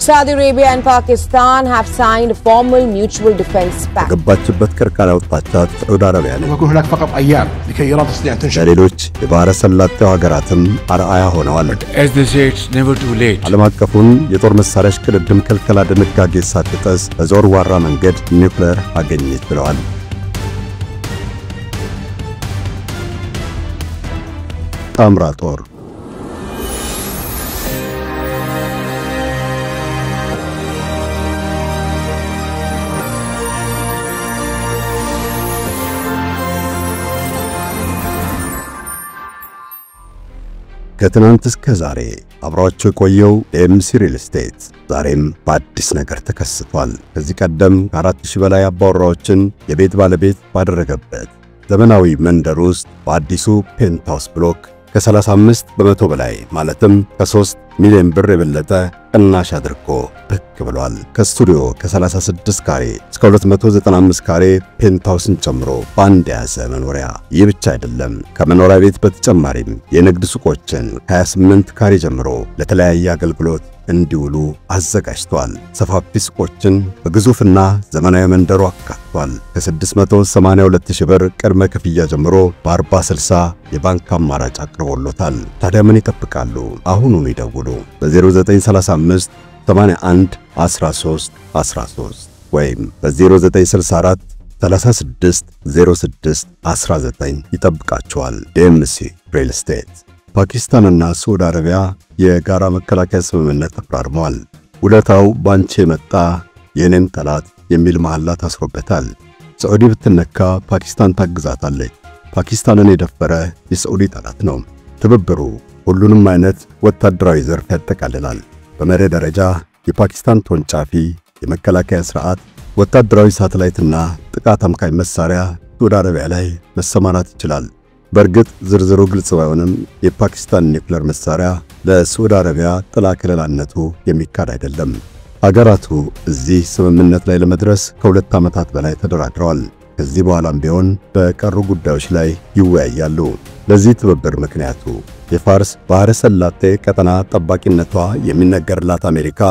Saudi Arabia and Pakistan have signed a formal mutual defense pact. ገባችበት ከርካራ ወጣቻት ሳዑዲ አረቢያ ነው። ويكون هناك فقط أيام لكي إيران تستطيع أن تنشئ. ለሌሎች የባህረ ሰላጤው ሀገራትም አርአያ ሆነዋል። As they say, it's never too late. ዓለም አቀፉን የጦር መሳሪያ ሽቅድድም ክልከላ ድንጋጌ ሳትጥስ በዞር ዋራ መንገድ ኒውክሌር አገኘች ብለዋል። ጣምራ ጦር ከትናንት እስከ ዛሬ አብራቸው ቆየው ኤምሲ ሪል ስቴት ዛሬም በአዲስ ነገር ተከስቷል። ከዚህ ቀደም ከ4000 በላይ አባወራዎችን የቤት ባለቤት ባደረገበት ዘመናዊ መንደር ውስጥ በአዲሱ ፔንታውስ ብሎክ ከ35 በመቶ በላይ ማለትም ከ3 ሚሊዮን ብር የበለጠ ቅናሽ አድርጎ ብቅ ብሏል። ከስቱዲዮ ከ36 ካሬ እስከ 295 ካሬ ፔንታውስን ጨምሮ ባንድ ያዘ መኖሪያ። ይህ ብቻ አይደለም። ከመኖሪያ ቤት በተጨማሪም የንግድ ሱቆችን ከ28 ካሬ ጀምሮ ለተለያየ አገልግሎት እንዲውሉ አዘጋጅቷል። ሰፋፊ ሱቆችን በግዙፍና ዘመናዊ መንደሩ አካቷል። ከ682000 ብር ቅድመ ክፍያ ጀምሮ በ40/60 የባንክ አማራጭ አቅርቦሎታል። ታዲያ ምን ይጠብቃሉ? አሁኑኑ ይደውሉ። በ0935 81 13 13 ወይም በ0964 36 06 19 ይጠብቃቸዋል። ኤምሲ ሪል ስቴት። ፓኪስታንና ሳዑዲ አረቢያ የጋራ መከላከያ ስምምነት ተፈራርመዋል። ውለታው ባንቺ የመጣ የኔም ጠላት የሚል መሐላ ታስሮበታል። ሳዑዲ ብትነካ ፓኪስታን ታግዛታለች። ፓኪስታንን የደፈረ የሳዑዲ ጠላት ነው። ትብብሩ ሁሉንም አይነት ወታደራዊ ዘርፍ ያጠቃልላል። በመርህ ደረጃ የፓኪስታን ተወንጫፊ የመከላከያ ስርዓት፣ ወታደራዊ ሳተላይትና ጥቃት አምካኝ መሳሪያ ሳዑዲ አረቢያ ላይ መሰማራት ይችላል። በእርግጥ ዝርዝሩ ግልጽ ባይሆንም የፓኪስታን ኒውክሌር መሳሪያ ለሳዑዲ አረቢያ ጥላ ከለላነቱ የሚካድ አይደለም። አገራቱ እዚህ ስምምነት ላይ ለመድረስ ከ2 ዓመታት በላይ ተደራድረዋል። ከዚህ በኋላም ቢሆን በቀሩ ጉዳዮች ላይ ይወያያሉ። ለዚህ ትብብር ምክንያቱ የፋርስ ባህረ ሰላጤ ቀጠና ጠባቂነቷ የሚነገርላት አሜሪካ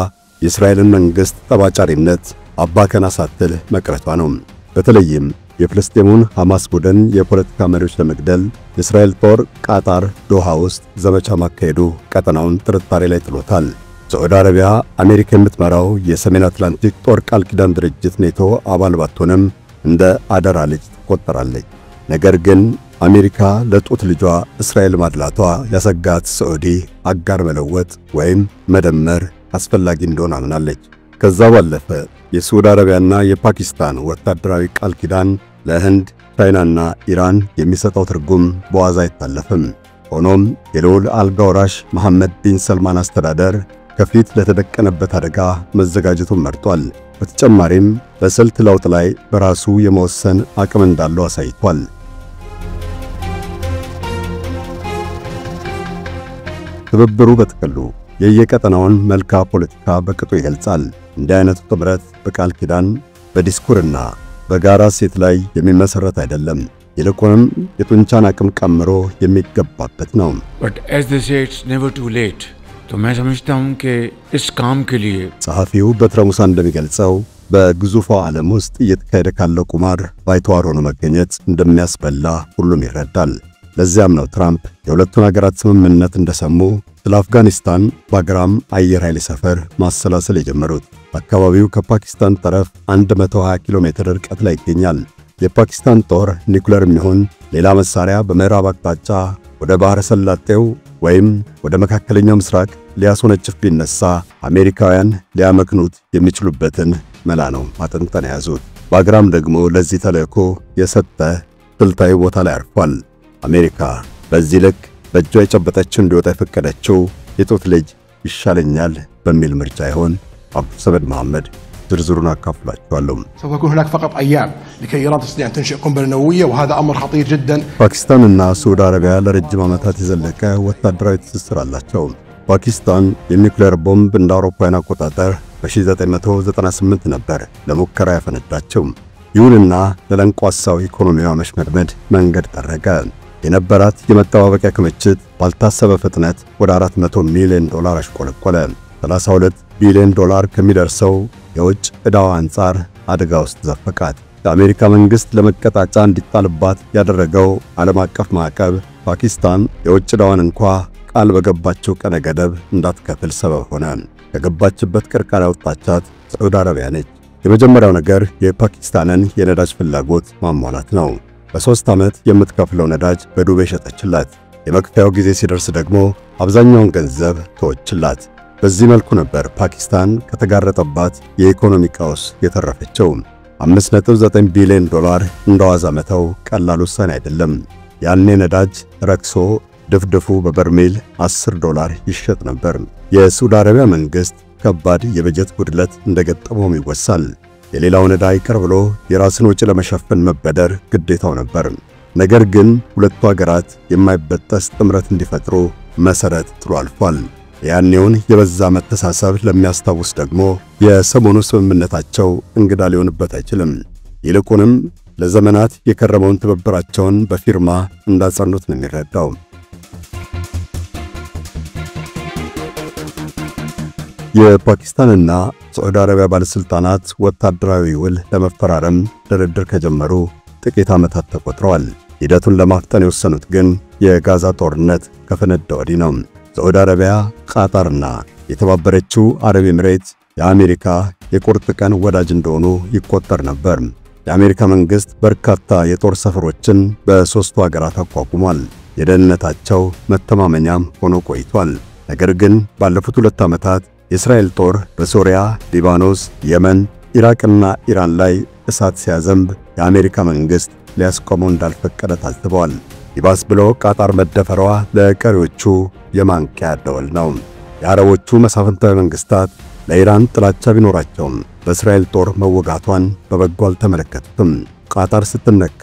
የእስራኤልን መንግስት ጠባጫሪነት አባከና ሳትል መቅረቷ ነው። በተለይም የፍልስጤሙን ሐማስ ቡድን የፖለቲካ መሪዎች ለመግደል የእስራኤል ጦር ቃጣር ዶሃ ውስጥ ዘመቻ ማካሄዱ ቀጠናውን ጥርጣሬ ላይ ጥሎታል። ሳዑዲ አረቢያ አሜሪካ የምትመራው የሰሜን አትላንቲክ ጦር ቃል ኪዳን ድርጅት ኔቶ አባል ባትሆንም እንደ አደራ ልጅ ትቆጠራለች። ነገር ግን አሜሪካ ለጡት ልጇ እስራኤል ማድላቷ ያሰጋት ሳዑዲ አጋር መለወጥ ወይም መደመር አስፈላጊ እንደሆነ አምናለች። ከዛ ባለፈ የሳዑዲ አረቢያና የፓኪስታን ወታደራዊ ቃል ኪዳን ለህንድ፣ ቻይናና ኢራን የሚሰጠው ትርጉም በዋዛ አይታለፍም። ሆኖም የልዑል አልጋ ወራሽ መሐመድ ቢን ሰልማን አስተዳደር ከፊት ለተደቀነበት አደጋ መዘጋጀቱን መርጧል። በተጨማሪም በስልት ለውጥ ላይ በራሱ የመወሰን አቅም እንዳለው አሳይቷል። ትብብሩ በጥቅሉ የየቀጠናውን መልክዓ ፖለቲካ በቅጡ ይገልጻል። እንዲህ አይነቱ ጥምረት በቃል ኪዳን በዲስኩርና በጋራ ሴት ላይ የሚመሰረት አይደለም። ይልቁንም የጡንቻን አቅም ቀምሮ የሚገባበት ነው። But as they say, it's never too late. तो मैं समझता हूं कि इस काम के लिए ጸሐፊው በትረ ሙሳ እንደሚገልጸው በግዙፉ ዓለም ውስጥ እየተካሄደ ካለው ቁማር ባይተዋር ሆኖ መገኘት እንደሚያስበላ ሁሉም ይረዳል። ለዚያም ነው ትራምፕ የሁለቱን ሀገራት ስምምነት እንደሰሙ ስለ አፍጋኒስታን ባግራም አየር ኃይል ሰፈር ማሰላሰል የጀመሩት። አካባቢው ከፓኪስታን ጠረፍ 120 ኪሎ ሜትር ርቀት ላይ ይገኛል። የፓኪስታን ጦር ኒውክሌር የሚሆን ሌላ መሳሪያ በምዕራብ አቅጣጫ ወደ ባህረ ሰላጤው ወይም ወደ መካከለኛው ምስራቅ ሊያስወነጭፍ ቢነሳ አሜሪካውያን ሊያመክኑት የሚችሉበትን መላ ነው ማጠንጠን ያዙት። ባግራም ደግሞ ለዚህ ተልእኮ የሰጠ ስልታዊ ቦታ ላይ አርፏል። አሜሪካ በዚህ ልክ በእጇ የጨበጠችው እንዲወጣ የፈቀደችው የጡት ልጅ ይሻለኛል በሚል ምርጫ ይሆን? አብዱ ሰመድ መሐመድ ዝርዝሩን አካፍላችኋለሁ። سوف يكون هناك فقط أيام لكي إيران تستطيع أن تنشئ قنبلة نووية وهذا أمر خطير جدا. ፓኪስታንና ሳዑዲ አረቢያ ለረጅም ዓመታት የዘለቀ ወታደራዊ ትስስር አላቸው። ፓኪስታን የኒውክሌር ቦምብ እንደ አውሮፓውያን አቆጣጠር በ1998 ነበር ለሙከራ ያፈነዳቸው። ይሁንና ለለንቋሳው ኢኮኖሚዋ መሽመድመድ መንገድ ጠረገ። የነበራት የመጠባበቂያ ክምችት ባልታሰበ ፍጥነት ወደ $400 ሚሊዮን አሽቆለቆለ። 32 ቢሊዮን ዶላር ከሚደርሰው የውጭ ዕዳዋ አንጻር አደጋ ውስጥ ዘፈቃት። የአሜሪካ መንግስት ለመቀጣጫ እንዲጣልባት ያደረገው ዓለም አቀፍ ማዕቀብ ፓኪስታን የውጭ ዕዳዋን እንኳ ቃል በገባቸው ቀነ ገደብ እንዳትከፍል ሰበብ ሆነ። ከገባችበት ቅርቃር ያወጣቻት ሳዑዲ አረቢያ ነች። የመጀመሪያው ነገር የፓኪስታንን የነዳጅ ፍላጎት ማሟላት ነው። በ3 ዓመት የምትከፍለው ነዳጅ በዱቤ ሸጠችላት። የመክፈያው ጊዜ ሲደርስ ደግሞ አብዛኛውን ገንዘብ ተወችላት። በዚህ መልኩ ነበር ፓኪስታን ከተጋረጠባት የኢኮኖሚ ቀውስ የተረፈችው። 5.9 ቢሊዮን ዶላር እንደዋዛ መተው ቀላል ውሳኔ አይደለም። ያኔ ነዳጅ ረክሶ ድፍድፉ በበርሜል $10 ይሸጥ ነበር። የሳዑዲ አረቢያ መንግስት ከባድ የበጀት ጉድለት እንደገጠመው ይወሳል። የሌላውን ዕዳ ይቅር ብሎ የራስን ወጪ ለመሸፈን መበደር ግዴታው ነበር። ነገር ግን ሁለቱ ሀገራት የማይበጠስ ጥምረት እንዲፈጥሩ መሰረት ጥሎ አልፏል። ያኔውን የበዛ መተሳሰብ ለሚያስታውስ ደግሞ የሰሞኑ ስምምነታቸው እንግዳ ሊሆንበት አይችልም። ይልቁንም ለዘመናት የከረመውን ትብብራቸውን በፊርማ እንዳጸኑት ነው የሚረዳው። የፓኪስታንና ሳዑዲ አረቢያ ባለስልጣናት ወታደራዊ ውል ለመፈራረም ድርድር ከጀመሩ ጥቂት ዓመታት ተቆጥረዋል። ሂደቱን ለማፍጠን የወሰኑት ግን የጋዛ ጦርነት ከፈነዳ ወዲህ ነው። ሳዑዲ አረቢያ፣ ቃጣርና የተባበረችው አረብ ኤሚሬት የአሜሪካ የቁርጥ ቀን ወዳጅ እንደሆኑ ይቆጠር ነበር። የአሜሪካ መንግስት በርካታ የጦር ሰፈሮችን በሦስቱ ሀገራት አቋቁሟል። የደህንነታቸው መተማመኛም ሆኖ ቆይቷል። ነገር ግን ባለፉት 2 ዓመታት የእስራኤል ጦር በሶሪያ፣ ሊባኖስ፣ የመን፣ ኢራቅና ኢራን ላይ እሳት ሲያዘንብ የአሜሪካ መንግስት ሊያስቆመው እንዳልፈቀደ ታዝበዋል። ይባስ ብሎ ቃጣር መደፈሯ ለቀሪዎቹ የማንቂያ ደወል ነው። የአረቦቹ መሳፍንታዊ መንግስታት ለኢራን ጥላቻ ቢኖራቸውም በእስራኤል ጦር መወጋቷን በበጎ አልተመለከቱትም። ቃጣር ስትነካ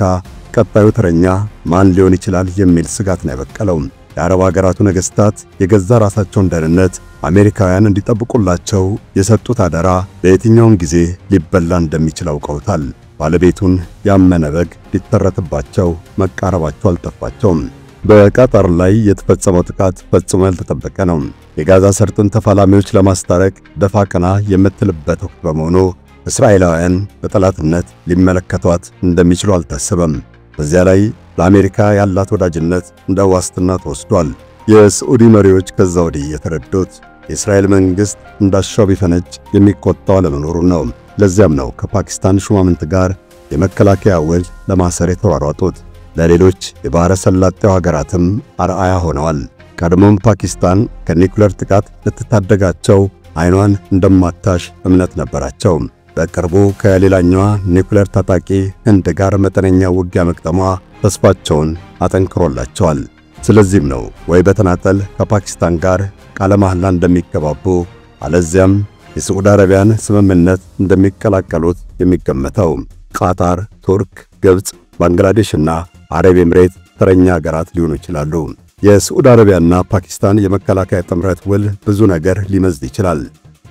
ቀጣዩ ተረኛ ማን ሊሆን ይችላል የሚል ስጋት ነው የበቀለው። የአረብ ሀገራቱ ነገስታት የገዛ ራሳቸውን ደህንነት አሜሪካውያን እንዲጠብቁላቸው የሰጡት አደራ በየትኛውም ጊዜ ሊበላ እንደሚችል አውቀውታል። ባለቤቱን ያመነ በግ ሊተረትባቸው መቃረባቸው አልጠፋቸውም። በቃጣር ላይ የተፈጸመው ጥቃት ፈጽሞ ያልተጠበቀ ነው። የጋዛ ሰርጥን ተፋላሚዎች ለማስታረቅ ደፋ ቀና የምትልበት ወቅት በመሆኑ እስራኤላውያን በጠላትነት ሊመለከቷት እንደሚችሉ አልታሰበም። በዚያ ላይ ለአሜሪካ ያላት ወዳጅነት እንደ ዋስትና ተወስዷል። የሳዑዲ መሪዎች ከዛ ወዲህ የተረዱት የእስራኤል መንግስት እንዳሻው ቢፈነጭ የሚቆጣው ለመኖሩ ነው። ለዚያም ነው ከፓኪስታን ሹማምንት ጋር የመከላከያ ውል ለማሰር የተሯሯጡት። ለሌሎች የባህረ ሰላጤው ሀገራትም አርአያ ሆነዋል። ቀድሞም ፓኪስታን ከኒኩሌር ጥቃት ልትታደጋቸው አይኗን እንደማታሽ እምነት ነበራቸው። በቅርቡ ከሌላኛዋ ኒኩሌር ታጣቂ ህንድ ጋር መጠነኛ ውጊያ መቅጠሟ ተስፋቸውን አጠንክሮላቸዋል። ስለዚህም ነው ወይ በተናጠል ከፓኪስታን ጋር ቃለ መሐላ እንደሚገባቡ አለዚያም የሳዑዲ አረቢያን ስምምነት እንደሚቀላቀሉት የሚገመተው። ቃጣር፣ ቱርክ፣ ግብጽ፣ ባንግላዴሽና አረብ ኤሚሬት ተረኛ ሀገራት ሊሆኑ ይችላሉ። የሳዑዲ አረቢያና ፓኪስታን የመከላከያ ጥምረት ውል ብዙ ነገር ሊመዝድ ይችላል።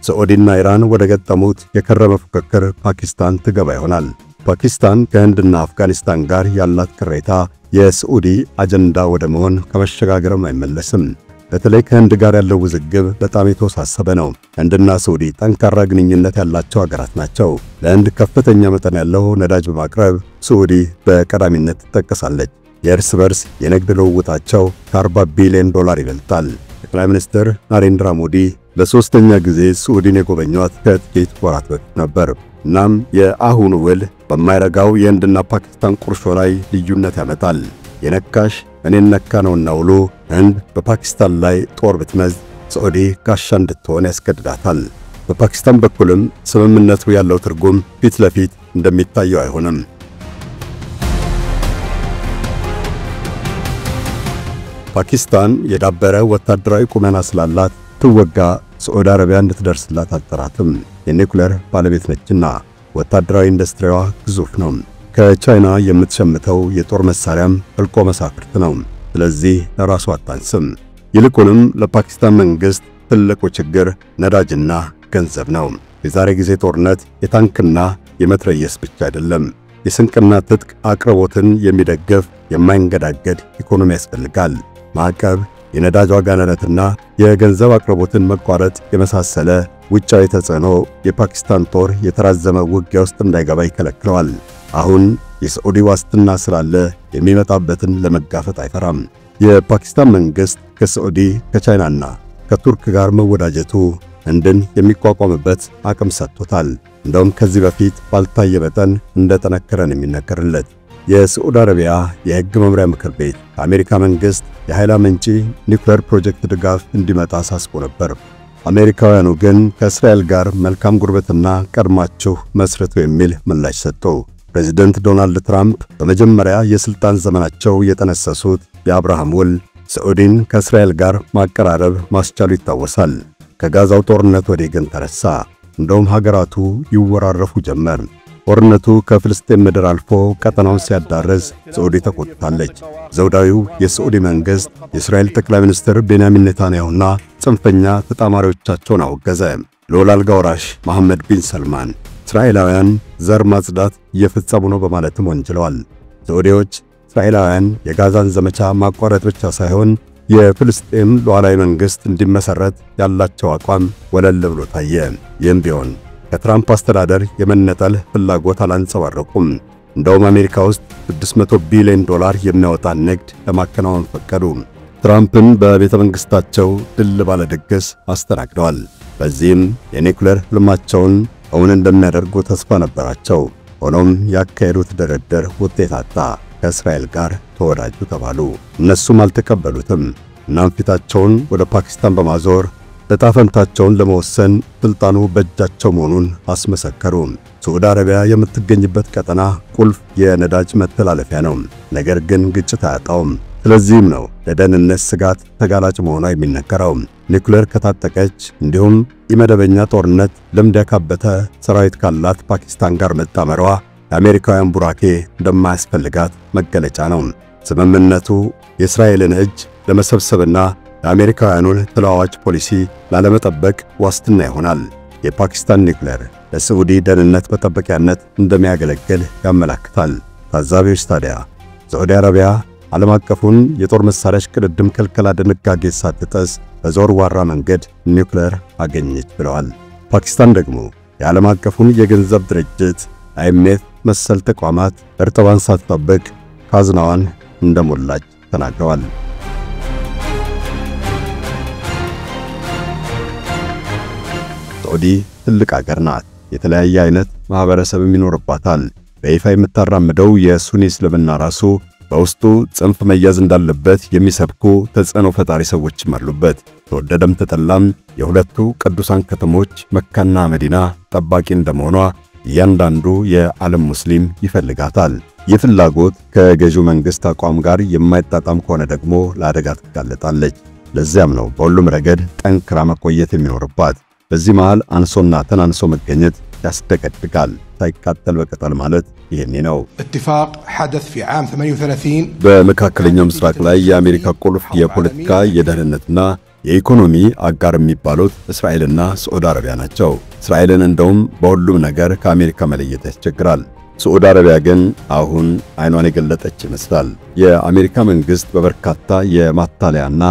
ሳዑዲና ኢራን ወደ ገጠሙት የከረመ ፉክክር ፓኪስታን ትገባ ይሆናል። ፓኪስታን ከህንድና አፍጋኒስታን ጋር ያላት ቅሬታ የሳዑዲ አጀንዳ ወደ መሆን ከመሸጋገርም አይመለስም። በተለይ ከህንድ ጋር ያለው ውዝግብ በጣም የተወሳሰበ ነው። ህንድና ሳዑዲ ጠንካራ ግንኙነት ያላቸው ሀገራት ናቸው። ለህንድ ከፍተኛ መጠን ያለው ነዳጅ በማቅረብ ሳዑዲ በቀዳሚነት ትጠቀሳለች። የእርስ በርስ የንግድ ልውውጣቸው ከ40 ቢሊዮን ዶላር ይበልጣል። ጠቅላይ ሚኒስትር ናሬንድራ ሞዲ ለሶስተኛ ጊዜ ሳዑዲን የጎበኟት ከጥቂት ወራት በፊት ነበር። እናም የአሁኑ ውል በማይረጋው የህንድና ፓኪስታን ቁርሾ ላይ ልዩነት ያመጣል። የነካሽ እኔን ነካ ነውና ውሉ ህንድ በፓኪስታን ላይ ጦር ብትመዝ ሳዑዲ ጋሻ እንድትሆን ያስገድዳታል። በፓኪስታን በኩልም ስምምነቱ ያለው ትርጉም ፊት ለፊት እንደሚታየው አይሆንም። ፓኪስታን የዳበረ ወታደራዊ ቁመና ስላላት ትወጋ ሳዑዲ አረቢያ እንድትደርስላት አልጠራትም። የኒኩሌር ባለቤት ነችና ወታደራዊ ኢንዱስትሪዋ ግዙፍ ነው። ከቻይና የምትሸምተው የጦር መሳሪያም እልቆ መሳፍርት ነው። ስለዚህ ለራሷ አታንስም። ይልቁንም ለፓኪስታን መንግስት ትልቁ ችግር ነዳጅና ገንዘብ ነው። የዛሬ ጊዜ ጦርነት የታንክና የመትረየስ ብቻ አይደለም። የስንቅና ትጥቅ አቅርቦትን የሚደግፍ የማይንገዳገድ ኢኮኖሚ ያስፈልጋል። ማዕቀብ፣ የነዳጅ ዋጋ ንረትና የገንዘብ አቅርቦትን መቋረጥ የመሳሰለ ውጫዊ ተጽዕኖ የፓኪስታን ጦር የተራዘመ ውጊያ ውስጥ እንዳይገባ ይከለክለዋል። አሁን የሳዑዲ ዋስትና ስላለ የሚመጣበትን ለመጋፈጥ አይፈራም። የፓኪስታን መንግስት ከሳዑዲ ከቻይናና ከቱርክ ጋር መወዳጀቱ ህንድን የሚቋቋምበት አቅም ሰጥቶታል። እንደውም ከዚህ በፊት ባልታየ መጠን እንደተነከረን የሚነገርለት የሳዑዲ አረቢያ የህግ መምሪያ ምክር ቤት አሜሪካ መንግስት የኃይል አመንጪ ኒውክሌር ፕሮጀክት ድጋፍ እንዲመጣ አሳስቦ ነበር። አሜሪካውያኑ ግን ከእስራኤል ጋር መልካም ጉርበትና ቀድማችሁ መስርቱ የሚል ምላሽ ሰጡ። ፕሬዝዳንት ዶናልድ ትራምፕ በመጀመሪያ የስልጣን ዘመናቸው የጠነሰሱት የአብርሃም ውል ሳዑዲን ከእስራኤል ጋር ማቀራረብ ማስቻሉ ይታወሳል። ከጋዛው ጦርነት ወዲህ ግን ተረሳ። እንደውም ሀገራቱ ይወራረፉ ጀመር። ጦርነቱ ከፍልስጤም ምድር አልፎ ቀጠናውን ሲያዳርስ ሳዑዲ ተቆጥታለች። ዘውዳዊው የሳዑዲ መንግስት የእስራኤል ጠቅላይ ሚኒስትር ቤንያሚን ኔታንያሁና ጽንፈኛ ተጣማሪዎቻቸውን አወገዘ። ልዑል አልጋ ወራሽ መሐመድ ቢን ሰልማን እስራኤላውያን ዘር ማጽዳት እየፈጸሙ ነው በማለትም ወንጅለዋል። ሳዑዲዎች እስራኤላውያን የጋዛን ዘመቻ ማቋረጥ ብቻ ሳይሆን የፍልስጤም ሉዓላዊ መንግስት እንዲመሰረት ያላቸው አቋም ወለል ብሎ ታየ። ይህም ቢሆን ከትራምፕ አስተዳደር የመነጠል ፍላጎት አላንጸባረቁም። እንደውም አሜሪካ ውስጥ $600 ቢሊዮን የሚያወጣ ንግድ ለማከናወን ፈቀዱ። ትራምፕን በቤተ መንግስታቸው ድል ባለ ድግስ አስተናግደዋል። በዚህም የኒውክሌር ህልማቸውን እውን እንደሚያደርጉ ተስፋ ነበራቸው። ሆኖም ያካሄዱት ድርድር ውጤት አጣ። ከእስራኤል ጋር ተወዳጁ ተባሉ። እነሱም አልተቀበሉትም። እናም ፊታቸውን ወደ ፓኪስታን በማዞር ዕጣ ፈንታቸውን ለመወሰን ስልጣኑ በእጃቸው መሆኑን አስመሰከሩ። ሳዑዲ አረቢያ የምትገኝበት ቀጠና ቁልፍ የነዳጅ መተላለፊያ ነው። ነገር ግን ግጭት አያጣውም። ስለዚህም ነው ለደህንነት ስጋት ተጋላጭ መሆኗ የሚነገረው። ኒውክሌር ከታጠቀች እንዲሁም የመደበኛ ጦርነት ልምድ ያካበተ ሰራዊት ካላት ፓኪስታን ጋር መጣመሯ የአሜሪካውያን ቡራኬ እንደማያስፈልጋት መገለጫ ነው። ስምምነቱ የእስራኤልን እጅ ለመሰብሰብና የአሜሪካውያኑን ተለዋዋጭ ፖሊሲ ላለመጠበቅ ዋስትና ይሆናል። የፓኪስታን ኒውክሌር ለሳዑዲ ደህንነት መጠበቂያነት እንደሚያገለግል ያመለክታል። ታዛቢዎች ታዲያ ሳዑዲ አረቢያ ዓለም አቀፉን የጦር መሳሪያ ሽቅድድም ክልከላ ድንጋጌ ሳትጥስ በዘወርዋራ መንገድ ኒውክሌር አገኘች ብለዋል። ፓኪስታን ደግሞ የዓለም አቀፉን የገንዘብ ድርጅት IMF መሰል ተቋማት እርጥባን ሳትጠብቅ ካዝናዋን እንደሞላች ተናግረዋል። ሳዑዲ ትልቅ አገር ናት። የተለያየ አይነት ማህበረሰብ ይኖርባታል። በይፋ የምታራምደው የሱኒ እስልምና ራሱ በውስጡ ጽንፍ መያዝ እንዳለበት የሚሰብኩ ተጽዕኖ ፈጣሪ ሰዎችም አሉበት። ተወደደም ተጠላም የሁለቱ ቅዱሳን ከተሞች መካና መዲና ጠባቂ እንደመሆኗ እያንዳንዱ የዓለም ሙስሊም ይፈልጋታል። የፍላጎት ከገዢው መንግስት አቋም ጋር የማይጣጣም ከሆነ ደግሞ ለአደጋ ትጋለጣለች። ለዚያም ነው በሁሉም ረገድ ጠንክራ መቆየት የሚኖርባት። በዚህ መሃል አንሶና ተናንሶ መገኘት ያስደቀድቃል። ሳይቃጠል በቀጠል ማለት ይሄኔ ነው። اتفاق حدث في عام 38 በመካከለኛው ምስራቅ ላይ የአሜሪካ ቁልፍ የፖለቲካ የደህንነትና የኢኮኖሚ አጋር የሚባሉት እስራኤልና ሳዑዲ አረቢያ ናቸው። እስራኤልን እንደውም በሁሉም ነገር ከአሜሪካ መለየት ያስቸግራል። ሳዑዲ አረቢያ ግን አሁን አይኗን የገለጠች ይመስላል። የአሜሪካ መንግስት በበርካታ የማታለያና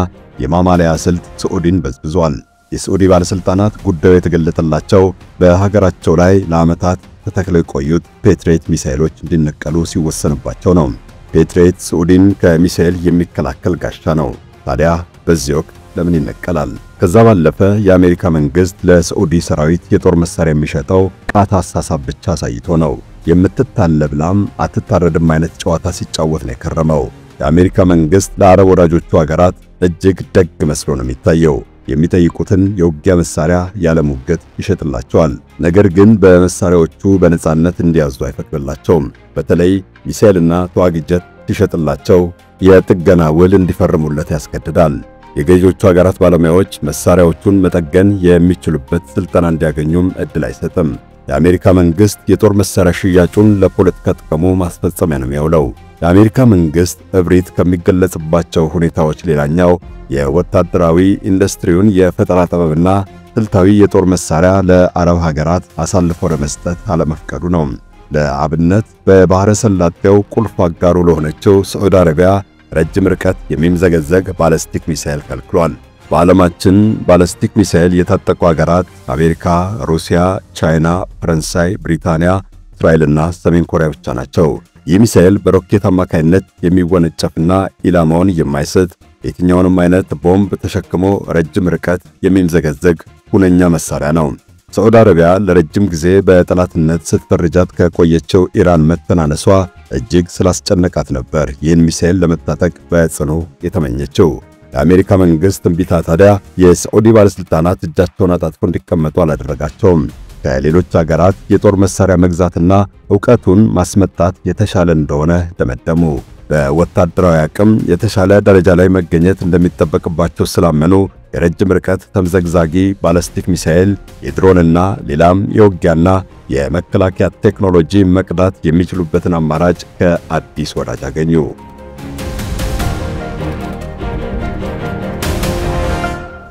የማማለያ ስልት ሳዑዲን በዝብዟል። የሳዑዲ ባለስልጣናት ጉዳዩ የተገለጠላቸው በሀገራቸው ላይ ለዓመታት ተተክለው የቆዩት ፔትሬት ሚሳኤሎች እንዲነቀሉ ሲወሰንባቸው ነው። ፔትሬት ሳዑዲን ከሚሳኤል የሚከላከል ጋሻ ነው። ታዲያ በዚህ ወቅት ለምን ይነቀላል? ከዛ ባለፈ የአሜሪካ መንግስት ለሳዑዲ ሰራዊት የጦር መሳሪያ የሚሸጠው ቃታ አሳሳብ ብቻ ሳይቶ ነው። የምትታለብ ላም አትታረድም አይነት ጨዋታ ሲጫወት ነው የከረመው። የአሜሪካ መንግስት ለአረብ ወዳጆቹ ሀገራት እጅግ ደግ መስሎ ነው የሚታየው። የሚጠይቁትን የውጊያ መሳሪያ ያለ ሙግት ይሸጥላቸዋል። ነገር ግን በመሳሪያዎቹ በነጻነት እንዲያዙ አይፈቅድላቸውም። በተለይ ሚሳኤልና ተዋጊ ጀት ሲሸጥላቸው የጥገና ውል እንዲፈርሙለት ያስገድዳል። የገዢዎቹ ሀገራት ባለሙያዎች መሳሪያዎቹን መጠገን የሚችሉበት ስልጠና እንዲያገኙም እድል አይሰጥም። የአሜሪካ መንግስት የጦር መሳሪያ ሽያጩን ለፖለቲካ ጥቅሙ ማስፈጸሚያ ነው የሚያውለው። የአሜሪካ መንግስት እብሪት ከሚገለጽባቸው ሁኔታዎች ሌላኛው የወታደራዊ ኢንዱስትሪውን የፈጠራ ጥበብና ስልታዊ የጦር መሳሪያ ለአረብ ሀገራት አሳልፎ ለመስጠት አለመፍቀዱ ነው። ለአብነት በባህረ ሰላጤው ቁልፍ አጋሩ ለሆነችው ሳዑዲ አረቢያ ረጅም ርቀት የሚምዘገዘግ ባለስቲክ ሚሳኤል ከልክሏል። በዓለማችን ባለስቲክ ሚሳኤል የታጠቁ ሀገራት አሜሪካ፣ ሩሲያ፣ ቻይና፣ ፈረንሳይ፣ ብሪታንያ፣ እስራኤልና ሰሜን ኮሪያ ብቻ ናቸው። ይህ ሚሳኤል በሮኬት አማካይነት የሚወነጨፍና ኢላማውን የማይስት የትኛውንም አይነት ቦምብ ተሸክሞ ረጅም ርቀት የሚምዘገዘግ ሁነኛ መሳሪያ ነው። ሳዑዲ አረቢያ ለረጅም ጊዜ በጠላትነት ስትፈርጃት ከቆየችው ኢራን መተናነሷ እጅግ ስላስጨነቃት ነበር ይህን ሚሳኤል ለመታጠቅ በጽኑ የተመኘችው። የአሜሪካ መንግስት እምቢታ ታዲያ የሳዑዲ ባለስልጣናት እጃቸውን አጣጥፈው እንዲቀመጡ አላደረጋቸውም። ከሌሎች ሀገራት የጦር መሳሪያ መግዛትና ዕውቀቱን ማስመጣት የተሻለ እንደሆነ ደመደሙ። በወታደራዊ አቅም የተሻለ ደረጃ ላይ መገኘት እንደሚጠበቅባቸው ስላመኑ የረጅም ርቀት ተምዘግዛጊ ባለስቲክ ሚሳኤል፣ የድሮንና ሌላም የውጊያና የመከላከያ ቴክኖሎጂ መቅዳት የሚችሉበትን አማራጭ ከአዲስ ወዳጅ አገኙ።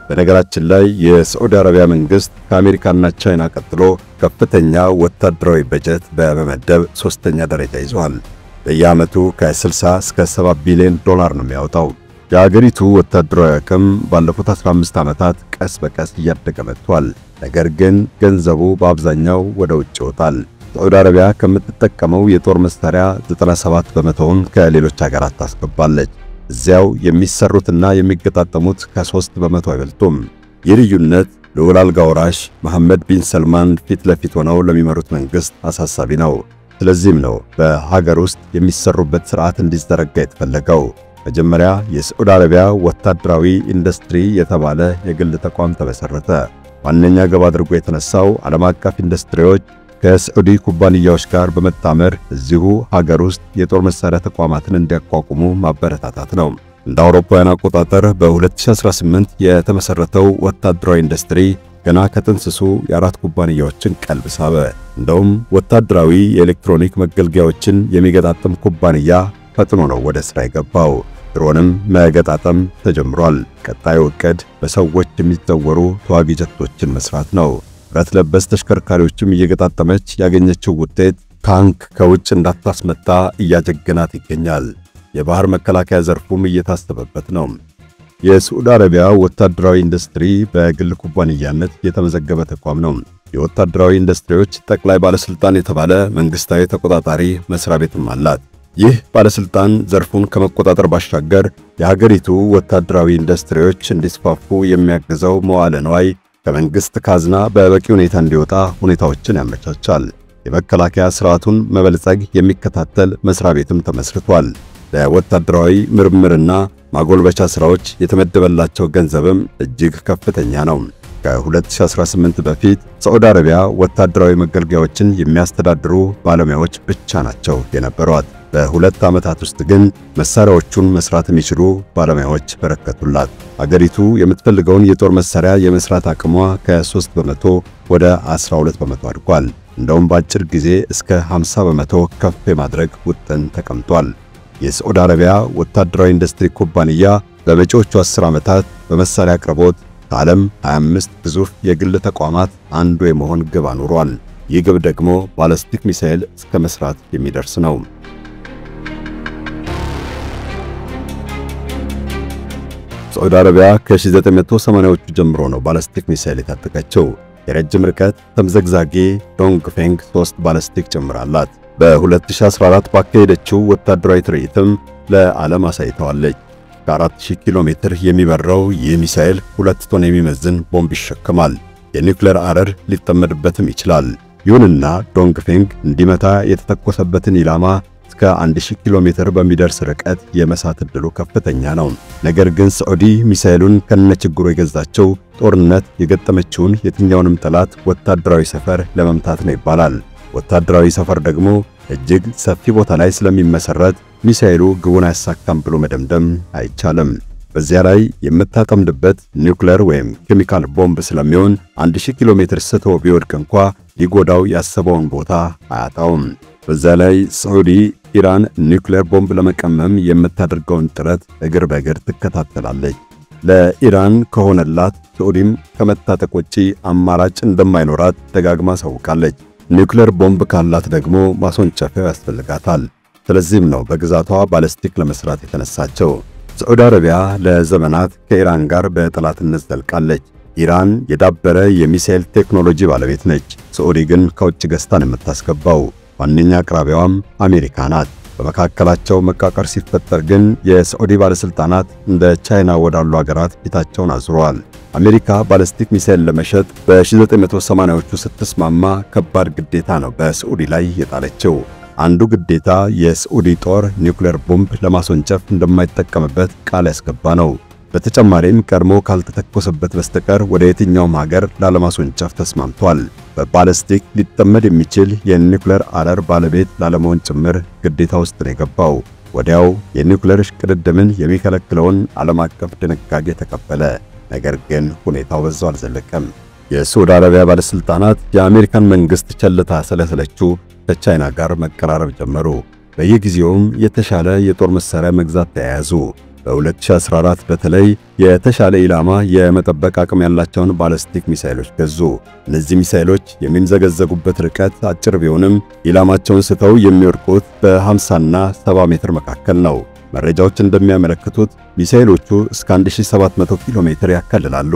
በነገራችን ላይ የሳዑዲ አረቢያ መንግስት ከአሜሪካና ቻይና ቀጥሎ ከፍተኛ ወታደራዊ በጀት በመመደብ ሶስተኛ ደረጃ ይዟል። በየዓመቱ ከ60 እስከ 70 ቢሊዮን ዶላር ነው የሚያወጣው። የሀገሪቱ ወታደራዊ አቅም ባለፉት 15 ዓመታት ቀስ በቀስ እያደገ መጥቷል። ነገር ግን ገንዘቡ በአብዛኛው ወደ ውጭ ይወጣል። ሳዑዲ አረቢያ ከምትጠቀመው የጦር መሳሪያ 97 በመቶውን ከሌሎች ሀገራት ታስገባለች። እዚያው የሚሰሩትና የሚገጣጠሙት ከ3 በመቶ አይበልጡም። ይህ ልዩነት ልዑል አልጋ ወራሽ መሐመድ ቢን ሰልማን ፊት ለፊት ሆነው ለሚመሩት መንግስት አሳሳቢ ነው። ስለዚህም ነው በሀገር ውስጥ የሚሰሩበት ስርዓት እንዲዘረጋ የተፈለገው። መጀመሪያ የሳዑዲ አረቢያ ወታደራዊ ኢንዱስትሪ የተባለ የግል ተቋም ተመሰረተ። ዋነኛ ግብ አድርጎ የተነሳው ዓለም አቀፍ ኢንዱስትሪዎች ከሳዑዲ ኩባንያዎች ጋር በመጣመር እዚሁ ሀገር ውስጥ የጦር መሳሪያ ተቋማትን እንዲያቋቁሙ ማበረታታት ነው። እንደ አውሮፓውያን አቆጣጠር በ2018 የተመሰረተው ወታደራዊ ኢንዱስትሪ ገና ከጥንስሱ የአራት ኩባንያዎችን ቀልብ ሳበ። እንደውም ወታደራዊ የኤሌክትሮኒክ መገልገያዎችን የሚገጣጠም ኩባንያ ፈጥኖ ነው ወደ ሥራ የገባው። ድሮንም መገጣጠም ተጀምሯል። ቀጣዩ ዕቅድ በሰዎች የሚዘወሩ ተዋጊ ጀቶችን መስራት ነው። ብረት ለበስ ተሽከርካሪዎችም እየገጣጠመች ያገኘችው ውጤት ታንክ ከውጭ እንዳታስመጣ እያጀገናት ይገኛል። የባህር መከላከያ ዘርፉም እየታሰበበት ነው። የሳዑዲ አረቢያ ወታደራዊ ኢንዱስትሪ በግል ኩባንያነት የተመዘገበ ተቋም ነው። የወታደራዊ ኢንዱስትሪዎች ጠቅላይ ባለስልጣን የተባለ መንግስታዊ ተቆጣጣሪ መስሪያ ቤትም አላት። ይህ ባለስልጣን ዘርፉን ከመቆጣጠር ባሻገር የሀገሪቱ ወታደራዊ ኢንዱስትሪዎች እንዲስፋፉ የሚያግዘው መዋዕለ ንዋይ ከመንግስት ካዝና በበቂ ሁኔታ እንዲወጣ ሁኔታዎችን ያመቻቻል። የመከላከያ ስርዓቱን መበልጸግ የሚከታተል መስሪያ ቤትም ተመስርቷል። ለወታደራዊ ምርምርና ማጎልበቻ ስራዎች የተመደበላቸው ገንዘብም እጅግ ከፍተኛ ነው። ከ2018 በፊት ሳዑዲ አረቢያ ወታደራዊ መገልገያዎችን የሚያስተዳድሩ ባለሙያዎች ብቻ ናቸው የነበሯት። በ2 ዓመታት ውስጥ ግን መሳሪያዎቹን መስራት የሚችሉ ባለሙያዎች በረከቱላት። አገሪቱ የምትፈልገውን የጦር መሳሪያ የመስራት አቅሟ ከ3 በመቶ ወደ 12 በመቶ አድጓል። እንደውም በአጭር ጊዜ እስከ 50 በመቶ ከፍ የማድረግ ውጥን ተቀምጧል። የሳዑዲ አረቢያ ወታደራዊ ኢንዱስትሪ ኩባንያ በመጪዎቹ 10 ዓመታት በመሳሪያ አቅርቦት ከዓለም 25 ግዙፍ የግል ተቋማት አንዱ የመሆን ግብ አኑሯል። ይህ ግብ ደግሞ ባለስቲክ ሚሳኤል እስከ መስራት የሚደርስ ነው። ሳዑዲ አረቢያ ከ1980ዎቹ ጀምሮ ነው ባለስቲክ ሚሳኤል የታጠቀችው። የረጅም ርቀት ተምዘግዛጊ ዶንግፌንግ 3 ባለስቲክ ጨምራላት። በ2014 ባካሄደችው ወታደራዊ ትርኢትም ለዓለም አሳይተዋለች። ከ4000 ኪሎ ሜትር የሚበረው ይህ ሚሳኤል 2 ቶን የሚመዝን ቦምብ ይሸከማል። የኒውክሌር አረር ሊጠመድበትም ይችላል። ይሁንና ዶንግፌንግ እንዲመታ የተተኮሰበትን ኢላማ እስከ 1000 ኪሎ ሜትር በሚደርስ ርቀት የመሳት ዕድሉ ከፍተኛ ነው። ነገር ግን ሳዑዲ ሚሳኤሉን ከነችግሩ የገዛቸው ጦርነት የገጠመችውን የትኛውንም ጠላት ወታደራዊ ሰፈር ለመምታት ነው ይባላል። ወታደራዊ ሰፈር ደግሞ እጅግ ሰፊ ቦታ ላይ ስለሚመሰረት ሚሳኤሉ ግቡን አያሳካም ብሎ መደምደም አይቻልም። በዚያ ላይ የምታጠምድበት ኒውክሌር ወይም ኬሚካል ቦምብ ስለሚሆን 1000 ኪሎ ሜትር ስቶ ቢወድቅ እንኳ ሊጎዳው ያሰበውን ቦታ አያጣውም። በዛ ላይ ሳዑዲ ኢራን ኒውክሌር ቦምብ ለመቀመም የምታደርገውን ጥረት እግር በእግር ትከታተላለች። ለኢራን ከሆነላት ሳዑዲም ከመታጠቅ ውጪ አማራጭ እንደማይኖራት ደጋግማ አሳውቃለች። ኒውክሌር ቦምብ ካላት ደግሞ ማስወንጨፊያው ያስፈልጋታል። ስለዚህም ነው በግዛቷ ባለስቲክ ለመስራት የተነሳቸው። ሳዑዲ አረቢያ ለዘመናት ከኢራን ጋር በጠላትነት ዘልቃለች። ኢራን የዳበረ የሚሳኤል ቴክኖሎጂ ባለቤት ነች። ሳዑዲ ግን ከውጭ ገዝታን የምታስገባው። ዋነኛ አቅራቢዋም አሜሪካ ናት። በመካከላቸው መቃቀር ሲፈጠር ግን የሳዑዲ ባለስልጣናት እንደ ቻይና ወዳሉ ሀገራት ፊታቸውን አዙረዋል። አሜሪካ ባለስቲክ ሚሳኤል ለመሸጥ በ1980ዎቹ ስትስማማ ከባድ ግዴታ ነው በሳዑዲ ላይ የጣለችው። አንዱ ግዴታ የሳዑዲ ጦር ኒውክሌር ቦምብ ለማስወንጨፍ እንደማይጠቀምበት ቃል ያስገባ ነው። በተጨማሪም ቀድሞ ካልተተኮሰበት በስተቀር ወደ የትኛውም ሀገር ላለማስወንጨፍ ተስማምቷል። በባለስቲክ ሊጠመድ የሚችል የኒውክሌር አረር ባለቤት ላለመሆን ጭምር ግዴታ ውስጥ ነው የገባው። ወዲያው የኒውክሌር እሽቅድድምን የሚከለክለውን ዓለም አቀፍ ድንጋጌ ተቀበለ። ነገር ግን ሁኔታው በዛው አልዘለቀም። የሳዑዲ አረቢያ ባለስልጣናት የአሜሪካን መንግስት ቸልታ ስለሰለችው ከቻይና ጋር መቀራረብ ጀመሩ። በየጊዜውም የተሻለ የጦር መሳሪያ መግዛት ተያያዙ። በ2014 በተለይ የተሻለ ኢላማ የመጠበቅ አቅም ያላቸውን ባለስቲክ ሚሳኤሎች ገዙ። እነዚህ ሚሳኤሎች የሚንዘገዘጉበት ርቀት አጭር ቢሆንም ኢላማቸውን ስተው የሚወድቁት በ50 እና 70 ሜትር መካከል ነው። መረጃዎች እንደሚያመለክቱት ሚሳኤሎቹ እስከ 1700 ኪሎ ሜትር ያካልላሉ።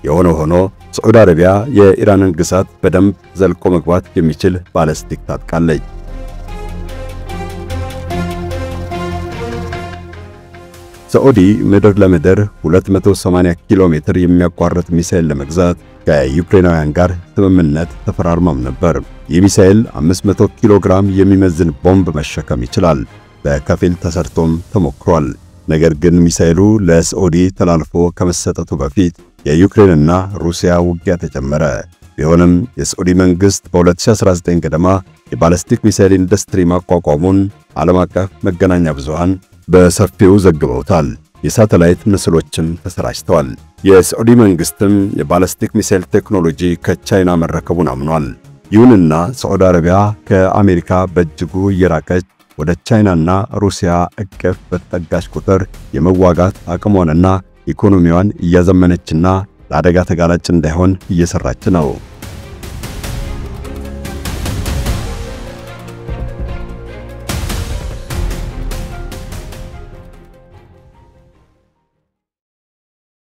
የሆነ ሆኖ ሳዑዲ አረቢያ የኢራንን ግዛት በደንብ ዘልቆ መግባት የሚችል ባለስቲክ ታጥቃለች። ሳዑዲ ምድር ለምድር 280 ኪሎ ሜትር የሚያቋርጥ ሚሳኤል ለመግዛት ከዩክሬናውያን ጋር ስምምነት ተፈራርመው ነበር። ይህ ሚሳኤል 500 ኪሎ ግራም የሚመዝን ቦምብ መሸከም ይችላል። በከፊል ተሰርቶም ተሞክሯል። ነገር ግን ሚሳኤሉ ለሳዑዲ ተላልፎ ከመሰጠቱ በፊት የዩክሬንና ሩሲያ ውጊያ ተጀመረ። ቢሆንም የሳዑዲ መንግስት በ2019 ገደማ የባለስቲክ ሚሳኤል ኢንዱስትሪ ማቋቋሙን ዓለም አቀፍ መገናኛ ብዙሃን በሰፊው ዘግበውታል። የሳተላይት ምስሎችም ተሰራጭተዋል። የሳዑዲ መንግስትም የባለስቲክ ሚሳኤል ቴክኖሎጂ ከቻይና መረከቡን አምኗል። ይሁንና ሳዑዲ አረቢያ ከአሜሪካ በእጅጉ እየራቀች ወደ ቻይናና ሩሲያ እቅፍ በተጠጋች ቁጥር የመዋጋት አቅሟንና ኢኮኖሚዋን እያዘመነችና ለአደጋ ተጋላጭ እንዳይሆን እየሰራች ነው።